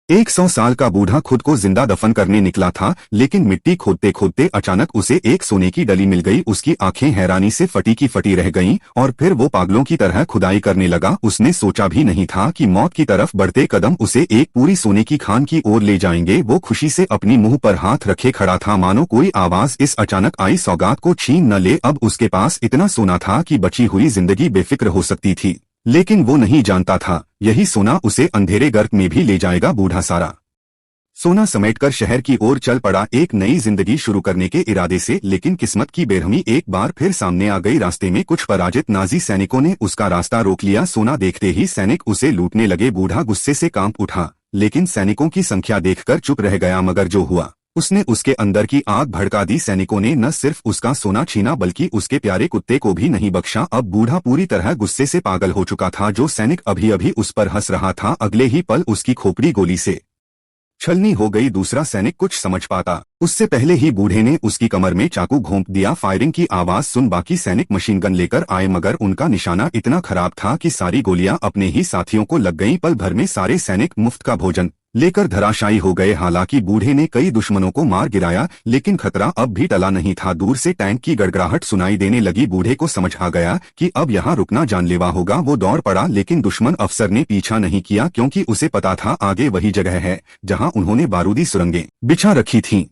100 साल का बूढ़ा खुद को जिंदा दफन करने निकला था, लेकिन मिट्टी खोदते खोदते अचानक उसे एक सोने की डली मिल गई। उसकी आंखें हैरानी से फटी की फटी रह गईं और फिर वो पागलों की तरह खुदाई करने लगा। उसने सोचा भी नहीं था कि मौत की तरफ बढ़ते कदम उसे एक पूरी सोने की खान की ओर ले जाएंगे। वो खुशी से अपनी मुंह पर हाथ रखे खड़ा था, मानो कोई आवाज इस अचानक आई सौगात को छीन न ले। अब उसके पास इतना सोना था कि बची हुई जिंदगी बेफिक्र हो सकती थी, लेकिन वो नहीं जानता था यही सोना उसे अंधेरे गर्त में भी ले जाएगा। बूढ़ा सारा सोना समेटकर शहर की ओर चल पड़ा, एक नई जिंदगी शुरू करने के इरादे से। लेकिन किस्मत की बेरहमी एक बार फिर सामने आ गई। रास्ते में कुछ पराजित नाजी सैनिकों ने उसका रास्ता रोक लिया। सोना देखते ही सैनिक उसे लूटने लगे। बूढ़ा गुस्से से कांप उठा, लेकिन सैनिकों की संख्या देखकर चुप रह गया। मगर जो हुआ उसने उसके अंदर की आग भड़का दी। सैनिकों ने न सिर्फ उसका सोना छीना बल्कि उसके प्यारे कुत्ते को भी नहीं बख्शा। अब बूढ़ा पूरी तरह गुस्से से पागल हो चुका था। जो सैनिक अभी अभी उस पर हंस रहा था, अगले ही पल उसकी खोपड़ी गोली से छलनी हो गई। दूसरा सैनिक कुछ समझ पाता उससे पहले ही बूढ़े ने उसकी कमर में चाकू घोंप दिया। फायरिंग की आवाज सुन बाकी सैनिक मशीन गन लेकर आए, मगर उनका निशाना इतना खराब था कि सारी गोलियां अपने ही साथियों को लग गईं। पल भर में सारे सैनिक मुफ्त का भोजन लेकर धराशायी हो गए। हालांकि बूढ़े ने कई दुश्मनों को मार गिराया, लेकिन खतरा अब भी टला नहीं था। दूर से टैंक की गड़गड़ाहट सुनाई देने लगी। बूढ़े को समझ आ गया कि अब यहाँ रुकना जानलेवा होगा। वो दौड़ पड़ा, लेकिन दुश्मन अफसर ने पीछा नहीं किया, क्योंकि उसे पता था आगे वही जगह है जहाँ उन्होंने बारूदी सुरंगें बिछा रखी थीं।